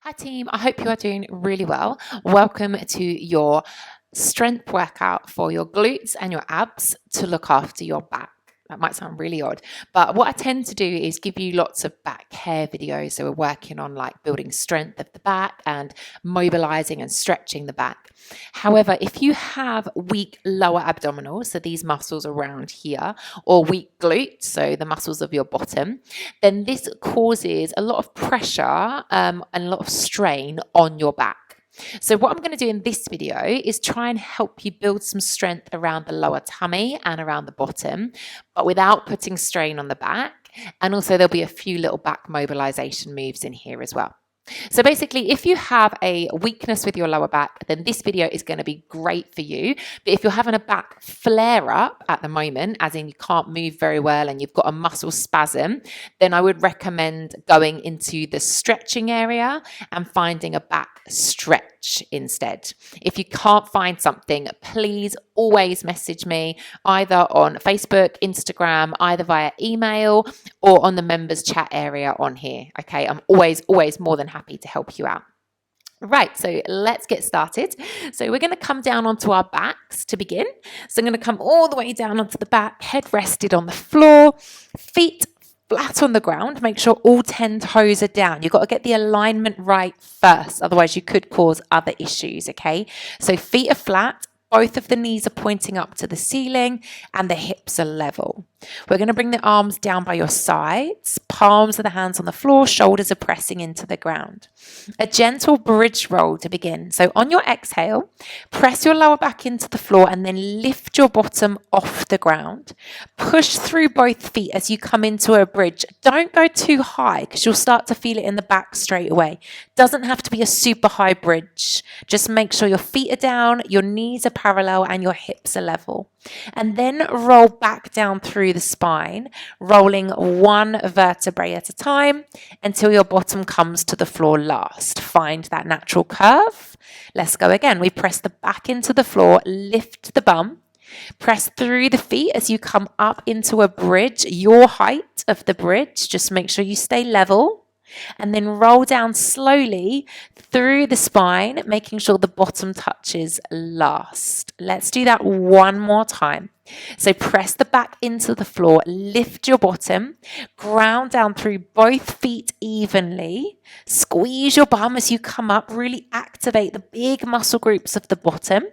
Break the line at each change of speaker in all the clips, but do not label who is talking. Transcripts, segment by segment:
Hi team, I hope you are doing really well. Welcome to your strength workout for your glutes and your abs to look after your back. That might sound really odd, but what I tend to do is give you lots of back care videos. So we're working on like building strength of the back and mobilizing and stretching the back. However, if you have weak lower abdominals, so these muscles around here, or weak glutes, so the muscles of your bottom, then this causes a lot of pressure and a lot of strain on your back. So what I'm going to do in this video is try and help you build some strength around the lower tummy and around the bottom, but without putting strain on the back. And also there'll be a few little back mobilization moves in here as well. So basically, if you have a weakness with your lower back, then this video is going to be great for you. But if you're having a back flare up at the moment, as in you can't move very well and you've got a muscle spasm, then I would recommend going into the stretching area and finding a back stretch instead. If you can't find something, please always message me either on Facebook, Instagram, either via email or on the members chat area on here. Okay, I'm always more than happy to help you out. Right, so let's get started. So we're going to come down onto our backs to begin. So I'm going to come all the way down onto the back, head rested on the floor, feet flat on the ground. Make sure all 10 toes are down. You've got to get the alignment right first, otherwise you could cause other issues, okay? So feet are flat. Both of the knees are pointing up to the ceiling and the hips are level. We're going to bring the arms down by your sides, palms of the hands on the floor, shoulders are pressing into the ground. A gentle bridge roll to begin. So on your exhale, press your lower back into the floor and then lift your bottom off the ground. Push through both feet as you come into a bridge. Don't go too high because you'll start to feel it in the back straight away. Doesn't have to be a super high bridge. Just make sure your feet are down, your knees are parallel and your hips are level. And then roll back down through the spine, rolling one vertebrae at a time until your bottom comes to the floor last. Find that natural curve. Let's go again. We press the back into the floor, lift the bum, press through the feet as you come up into a bridge, your height of the bridge. Just make sure you stay level. And then roll down slowly through the spine, making sure the bottom touches last. Let's do that one more time. So press the back into the floor, lift your bottom, ground down through both feet evenly, squeeze your bum as you come up, really activate the big muscle groups of the bottom.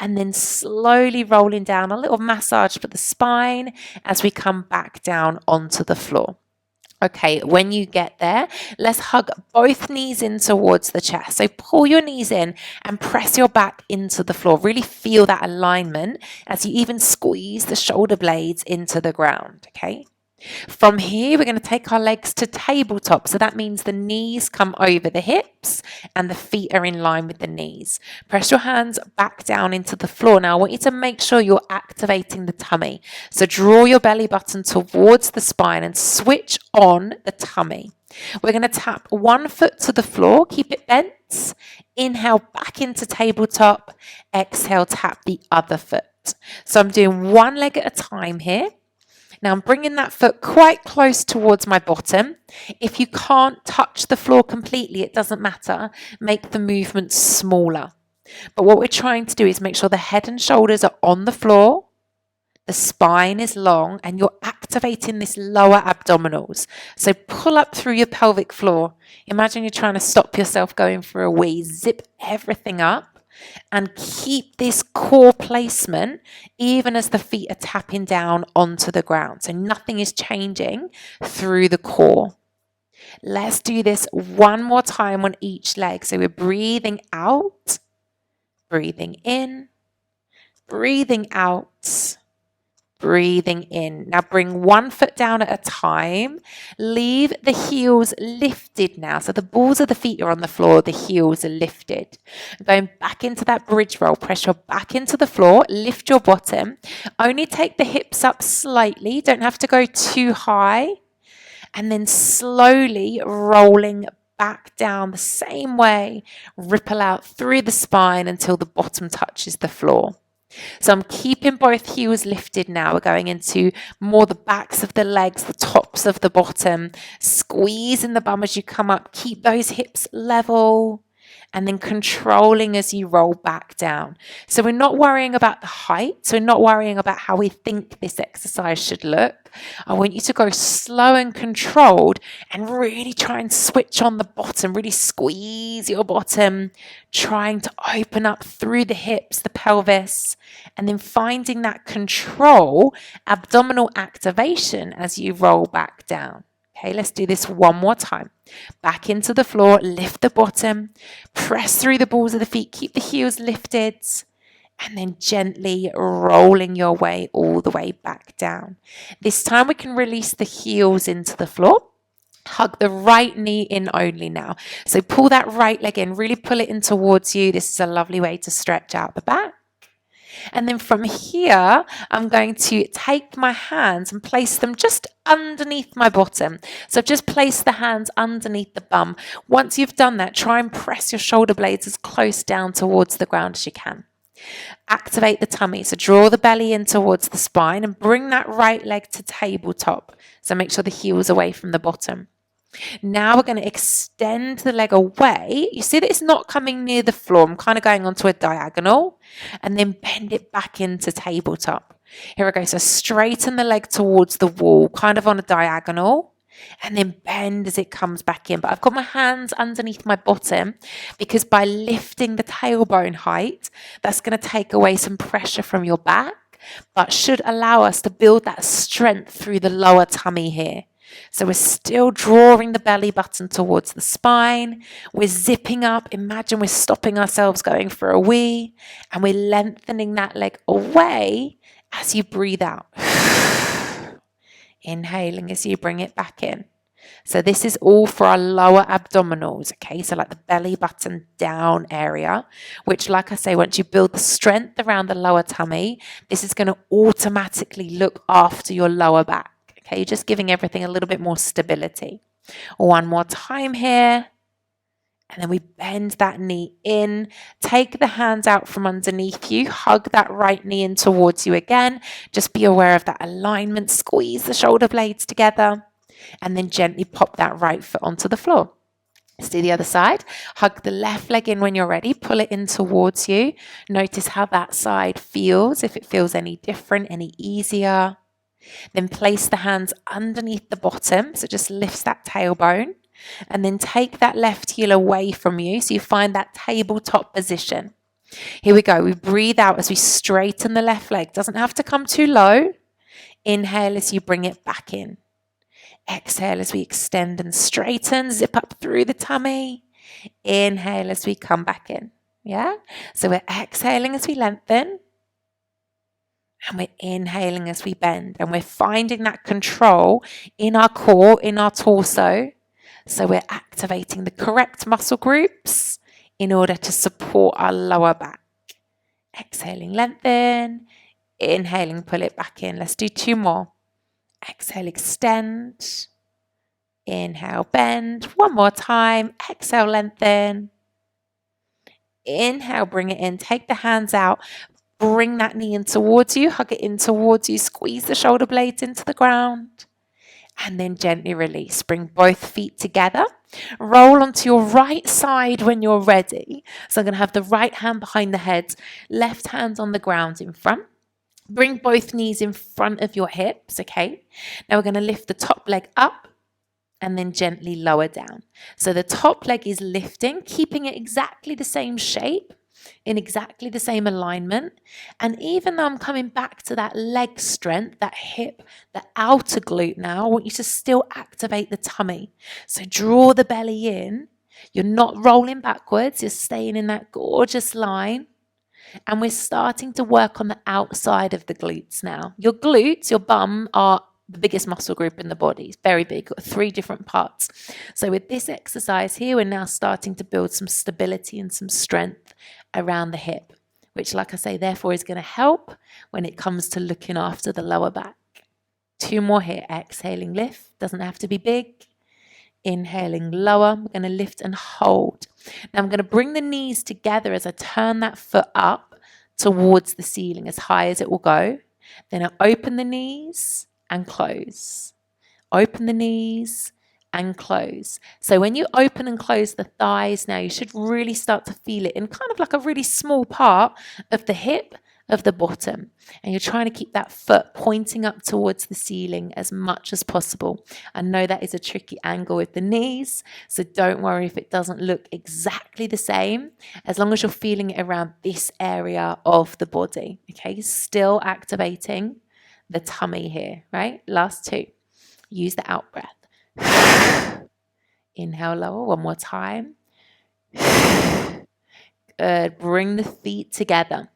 And then slowly rolling down, a little massage for the spine as we come back down onto the floor. Okay, when you get there, let's hug both knees in towards the chest. So pull your knees in and press your back into the floor. Really feel that alignment as you even squeeze the shoulder blades into the ground, okay? From here, we're going to take our legs to tabletop. So that means the knees come over the hips and the feet are in line with the knees. Press your hands back down into the floor. Now, I want you to make sure you're activating the tummy. So draw your belly button towards the spine and switch on the tummy. We're going to tap one foot to the floor. Keep it bent. Inhale back into tabletop. Exhale, tap the other foot. So I'm doing one leg at a time here. Now I'm bringing that foot quite close towards my bottom. If you can't touch the floor completely, it doesn't matter. Make the movement smaller. But what we're trying to do is make sure the head and shoulders are on the floor, the spine is long, and you're activating this lower abdominals. So pull up through your pelvic floor. Imagine you're trying to stop yourself going for a wee. Zip everything up. And keep this core placement even as the feet are tapping down onto the ground. So nothing is changing through the core. Let's do this one more time on each leg. So we're breathing out, breathing in, breathing out, breathing in. Now bring one foot down at a time. Leave the heels lifted now. So the balls of the feet are on the floor, the heels are lifted. Going back into that bridge roll, press your back into the floor, lift your bottom. Only take the hips up slightly, don't have to go too high. And then slowly rolling back down the same way, ripple out through the spine until the bottom touches the floor. So I'm keeping both heels lifted now. We're going into more the backs of the legs, the tops of the bottom. Squeezing the bum as you come up. Keep those hips level. And then controlling as you roll back down. So we're not worrying about the height. So we're not worrying about how we think this exercise should look. I want you to go slow and controlled and really try and switch on the bottom. Really squeeze your bottom, trying to open up through the hips, the pelvis, and then finding that control, abdominal activation as you roll back down. Okay, let's do this one more time. Back into the floor, lift the bottom, press through the balls of the feet, keep the heels lifted, and then gently rolling your way all the way back down. This time we can release the heels into the floor. Hug the right knee in only now. So pull that right leg in, really pull it in towards you. This is a lovely way to stretch out the back. And then from here, I'm going to take my hands and place them just underneath my bottom. So I've just placed the hands underneath the bum. Once you've done that, try and press your shoulder blades as close down towards the ground as you can. Activate the tummy. So draw the belly in towards the spine and bring that right leg to tabletop. So make sure the heel's away from the bottom. Now we're going to extend the leg away. You see that it's not coming near the floor. I'm kind of going onto a diagonal and then bend it back into tabletop. Here we go. So straighten the leg towards the wall, kind of on a diagonal, and then bend as it comes back in. But I've got my hands underneath my bottom because by lifting the tailbone height, that's going to take away some pressure from your back, but should allow us to build that strength through the lower tummy here. So we're still drawing the belly button towards the spine. We're zipping up. Imagine we're stopping ourselves going for a wee. And we're lengthening that leg away as you breathe out. Inhaling as you bring it back in. So this is all for our lower abdominals, okay? So like the belly button down area, which like I say, once you build the strength around the lower tummy, this is going to automatically look after your lower back. Okay, just giving everything a little bit more stability. One more time here. And then we bend that knee in. Take the hands out from underneath you. Hug that right knee in towards you again. Just be aware of that alignment. Squeeze the shoulder blades together. And then gently pop that right foot onto the floor. Let's do the other side. Hug the left leg in when you're ready. Pull it in towards you. Notice how that side feels. If it feels any different, any easier. Then place the hands underneath the bottom, so just lifts that tailbone, and then take that left heel away from you so you find that tabletop position. Here we go. We breathe out as we straighten the left leg. Doesn't have to come too low. Inhale as you bring it back in. Exhale as we extend and straighten, zip up through the tummy. Inhale as we come back in. Yeah? So we're exhaling as we lengthen. And we're inhaling as we bend. And we're finding that control in our core, in our torso. So we're activating the correct muscle groups in order to support our lower back. Exhaling, lengthen. Inhaling, pull it back in. Let's do 2 more. Exhale, extend. Inhale, bend. 1 more time. Exhale, lengthen. Inhale, bring it in. Take the hands out. Bring that knee in towards you, hug it in towards you, squeeze the shoulder blades into the ground, and then gently release. Bring both feet together. Roll onto your right side when you're ready. So I'm going to have the right hand behind the head, left hand on the ground in front. Bring both knees in front of your hips, okay? Now we're going to lift the top leg up and then gently lower down. So the top leg is lifting, keeping it exactly the same shape, in exactly the same alignment. And even though I'm coming back to that leg strength, that hip, the outer glute now, I want you to still activate the tummy. So draw the belly in. You're not rolling backwards. You're staying in that gorgeous line. And we're starting to work on the outside of the glutes now. Your glutes, your bum, are the biggest muscle group in the body. It's very big, got 3 different parts. So with this exercise here, we're now starting to build some stability and some strength around the hip, which, like I say, therefore is going to help when it comes to looking after the lower back. 2 more here. Exhaling, lift. Doesn't have to be big. Inhaling, lower. We're going to lift and hold. Now I'm going to bring the knees together as I turn that foot up towards the ceiling as high as it will go. Then I open the knees and close. Open the knees and close. So when you open and close the thighs now, you should really start to feel it in kind of like a really small part of the hip of the bottom. And you're trying to keep that foot pointing up towards the ceiling as much as possible. I know that is a tricky angle with the knees, so don't worry if it doesn't look exactly the same, as long as you're feeling it around this area of the body. Okay, still activating the tummy here, right? Last two. Use the out breath. Inhale lower, one more time. Good. Bring the feet together.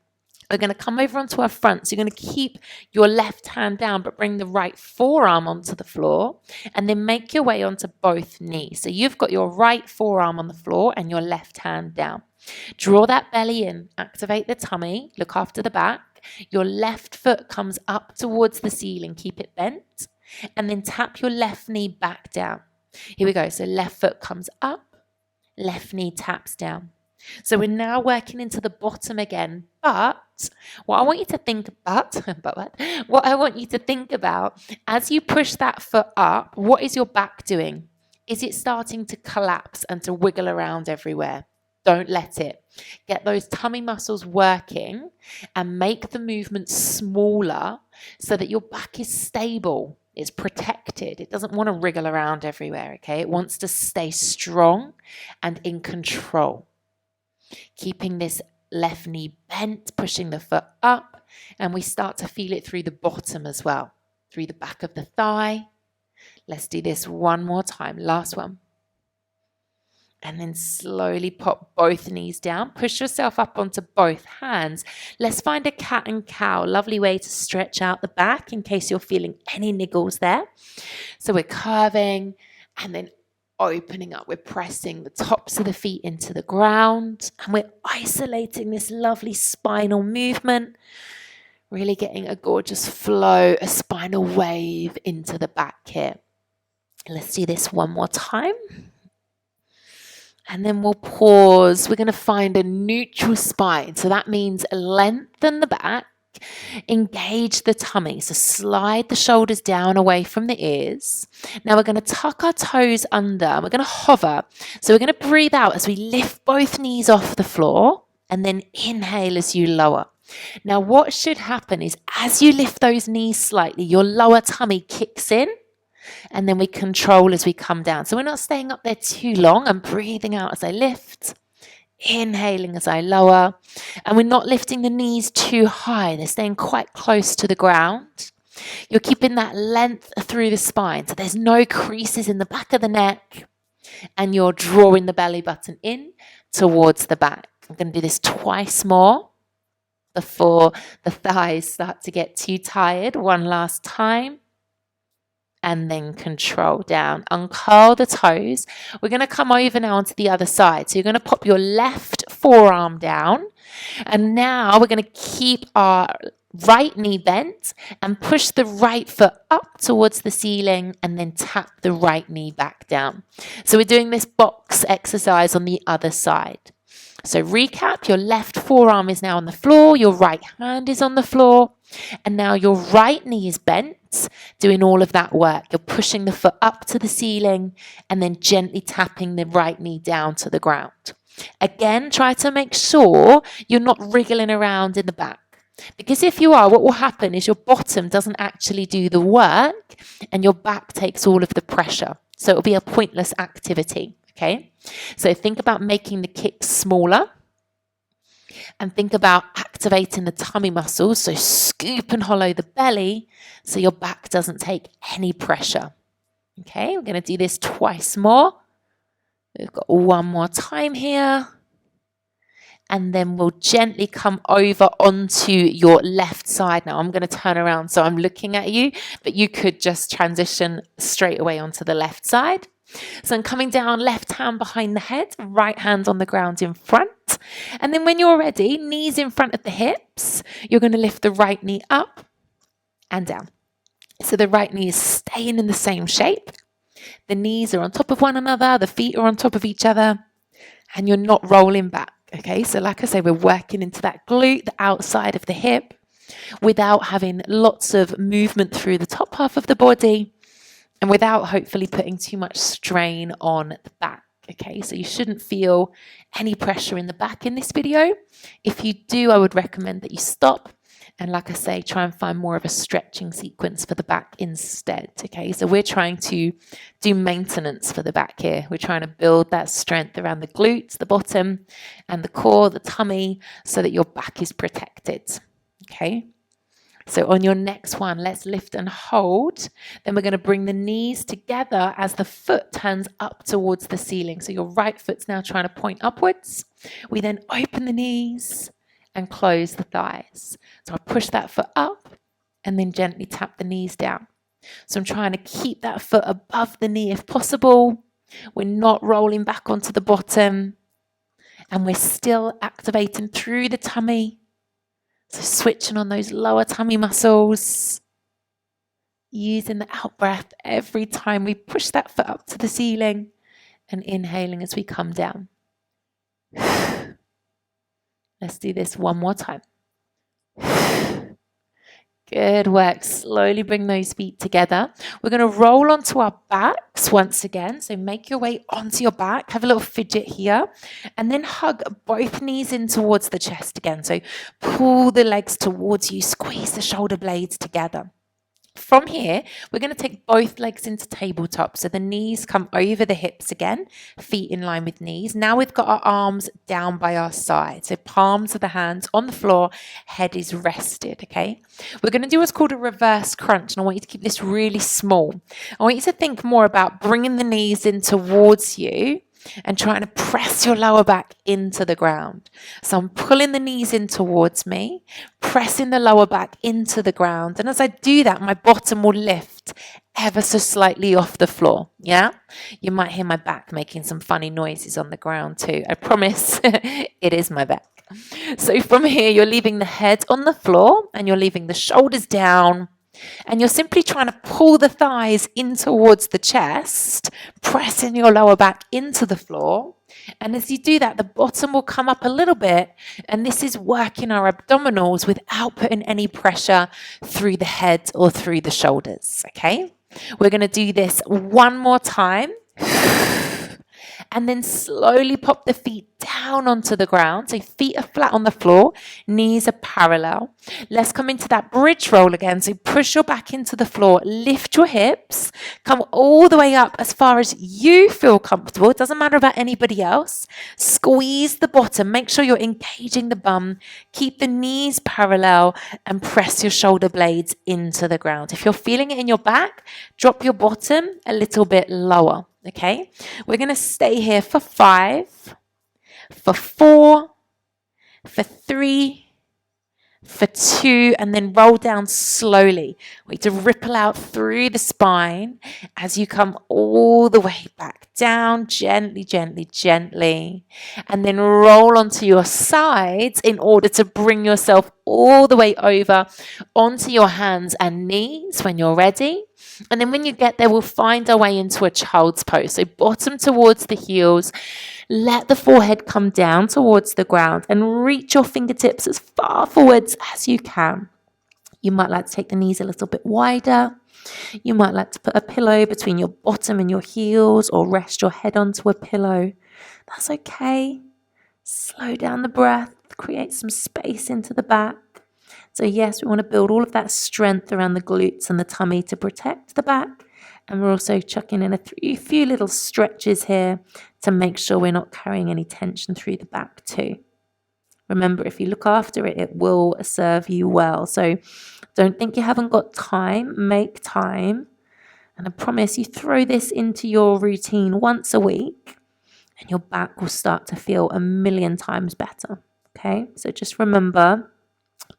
We're going to come over onto our front. So you're going to keep your left hand down, but bring the right forearm onto the floor, and then make your way onto both knees. So you've got your right forearm on the floor and your left hand down. Draw that belly in, activate the tummy, look after the back. Your left foot comes up towards the ceiling, keep it bent, and then tap your left knee back down. Here we go. So left foot comes up, left knee taps down. So we're now working into the bottom again, but what I want you to think about, what I want you to think about, as you push that foot up, what is your back doing? Is it starting to collapse and to wiggle around everywhere? Don't let it. Get those tummy muscles working and make the movement smaller so that your back is stable. It's protected. It doesn't want to wriggle around everywhere, okay? It wants to stay strong and in control. Keeping this left knee bent, pushing the foot up, and we start to feel it through the bottom as well, through the back of the thigh. Let's do this one more time. Last one. And then slowly pop both knees down. Push yourself up onto both hands. Let's find a cat and cow. Lovely way to stretch out the back in case you're feeling any niggles there. So we're curving and then opening up. We're pressing the tops of the feet into the ground. And we're isolating this lovely spinal movement. Really getting a gorgeous flow, a spinal wave into the back here. Let's do this one more time. And then we'll pause. We're going to find a neutral spine. So that means lengthen the back, engage the tummy. So slide the shoulders down away from the ears. Now we're going to tuck our toes under and we're going to hover. So we're going to breathe out as we lift both knees off the floor and then inhale as you lower. Now what should happen is as you lift those knees slightly, your lower tummy kicks in. And then we control as we come down. So we're not staying up there too long. I'm breathing out as I lift, inhaling as I lower. And we're not lifting the knees too high. They're staying quite close to the ground. You're keeping that length through the spine. So there's no creases in the back of the neck. And you're drawing the belly button in towards the back. I'm going to do this twice more before the thighs start to get too tired. One last time. And then control down. Uncurl the toes. We're going to come over now onto the other side. So you're going to pop your left forearm down. And now we're going to keep our right knee bent and push the right foot up towards the ceiling and then tap the right knee back down. So we're doing this box exercise on the other side. So recap, your left forearm is now on the floor, your right hand is on the floor, and now your right knee is bent, doing all of that work. You're pushing the foot up to the ceiling and then gently tapping the right knee down to the ground. Again, try to make sure you're not wriggling around in the back. Because if you are, what will happen is your bottom doesn't actually do the work and your back takes all of the pressure. So it'll be a pointless activity. Okay, so think about making the kicks smaller and think about activating the tummy muscles. So scoop and hollow the belly so your back doesn't take any pressure. Okay, we're going to do this twice more. We've got one more time here. And then we'll gently come over onto your left side. Now I'm going to turn around so I'm looking at you, but you could just transition straight away onto the left side. So I'm coming down, left hand behind the head, right hand on the ground in front. And then when you're ready, knees in front of the hips, you're going to lift the right knee up and down. So the right knee is staying in the same shape. The knees are on top of one another, the feet are on top of each other, and you're not rolling back. Okay, so like I say, we're working into that glute, the outside of the hip, without having lots of movement through the top half of the body and without hopefully putting too much strain on the back. Okay, so you shouldn't feel any pressure in the back in this video. If you do, I would recommend that you stop and, like I say, try and find more of a stretching sequence for the back instead. Okay, so we're trying to do maintenance for the back here. We're trying to build that strength around the glutes, the bottom, and the core, the tummy, so that your back is protected. Okay. So on your next one, let's lift and hold. Then we're going to bring the knees together as the foot turns up towards the ceiling. So your right foot's now trying to point upwards. We then open the knees and close the thighs. So I push that foot up and then gently tap the knees down. So I'm trying to keep that foot above the knee if possible. We're not rolling back onto the bottom. And we're still activating through the tummy. So switching on those lower tummy muscles, using the out breath every time we push that foot up to the ceiling and inhaling as we come down. Let's do this one more time. Good work. Slowly bring those feet together. We're going to roll onto our backs once again. So make your way onto your back. Have a little fidget here. And then hug both knees in towards the chest again. So pull the legs towards you. Squeeze the shoulder blades together. From here, we're going to take both legs into tabletop. So the knees come over the hips again, feet in line with knees. Now we've got our arms down by our side. So palms of the hands on the floor, head is rested, okay? We're going to do what's called a reverse crunch, and I want you to keep this really small. I want you to think more about bringing the knees in towards you and trying to press your lower back into the ground. So I'm pulling the knees in towards me, pressing the lower back into the ground. And as I do that, my bottom will lift ever so slightly off the floor. Yeah? You might hear my back making some funny noises on the ground too. I promise it is my back. So from here, you're leaving the head on the floor and you're leaving the shoulders down. And you're simply trying to pull the thighs in towards the chest, pressing your lower back into the floor. And as you do that, the bottom will come up a little bit. And this is working our abdominals without putting any pressure through the head or through the shoulders. Okay? We're going to do this one more time. And then slowly pop the feet down onto the ground. So feet are flat on the floor, knees are parallel. Let's come into that bridge roll again. So push your back into the floor, lift your hips, come all the way up as far as you feel comfortable. It doesn't matter about anybody else. Squeeze the bottom, make sure you're engaging the bum, keep the knees parallel and press your shoulder blades into the ground. If you're feeling it in your back, drop your bottom a little bit lower. Okay, we're going to stay here for 5, for 4, for 3, for 2, and then roll down slowly. We need to ripple out through the spine as you come all the way back down, gently, gently, gently, and then roll onto your sides in order to bring yourself all the way over onto your hands and knees when you're ready. And then when you get there, we'll find our way into a child's pose. So bottom towards the heels, let the forehead come down towards the ground and reach your fingertips as far forwards as you can. You might like to take the knees a little bit wider. You might like to put a pillow between your bottom and your heels or rest your head onto a pillow. That's okay. Slow down the breath, create some space into the back. So yes, we want to build all of that strength around the glutes and the tummy to protect the back. And we're also chucking in a few little stretches here to make sure we're not carrying any tension through the back too. Remember, if you look after it, it will serve you well. So don't think you haven't got time. Make time. And I promise you throw this into your routine once a week and your back will start to feel a million times better. Okay, so just remember,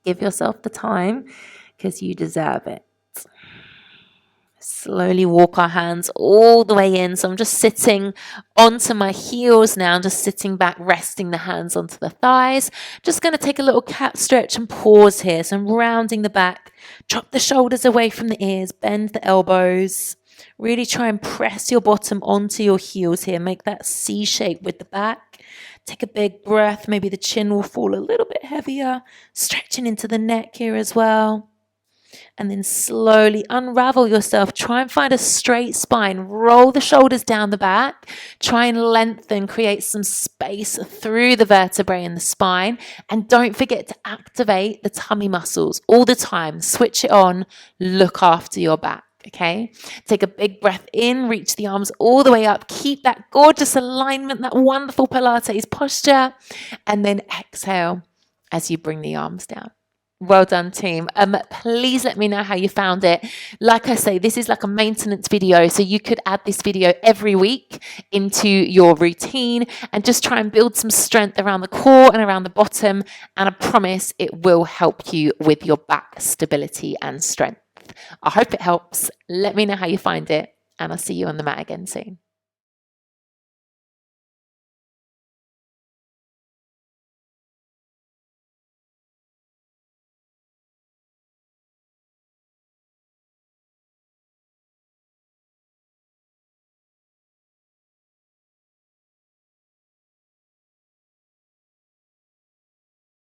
give yourself the time because you deserve it. Slowly walk our hands all the way in. So I'm just sitting onto my heels now, just sitting back, resting the hands onto the thighs. Just going to take a little cat stretch and pause here. So I'm rounding the back, drop the shoulders away from the ears, bend the elbows. Really try and press your bottom onto your heels here. Make that C shape with the back. Take a big breath. Maybe the chin will fall a little bit heavier, stretching into the neck here as well. And then slowly unravel yourself. Try and find a straight spine. Roll the shoulders down the back. Try and lengthen, create some space through the vertebrae in the spine. And don't forget to activate the tummy muscles all the time. Switch it on. Look after your back. Okay, take a big breath in, reach the arms all the way up. Keep that gorgeous alignment, that wonderful Pilates posture. And then exhale as you bring the arms down. Well done, team. Please let me know how you found it. Like I say, this is like a maintenance video, so you could add this video every week into your routine and just try and build some strength around the core and around the bottom. And I promise it will help you with your back stability and strength. I hope it helps. Let me know how you find it, and I'll see you on the mat again soon.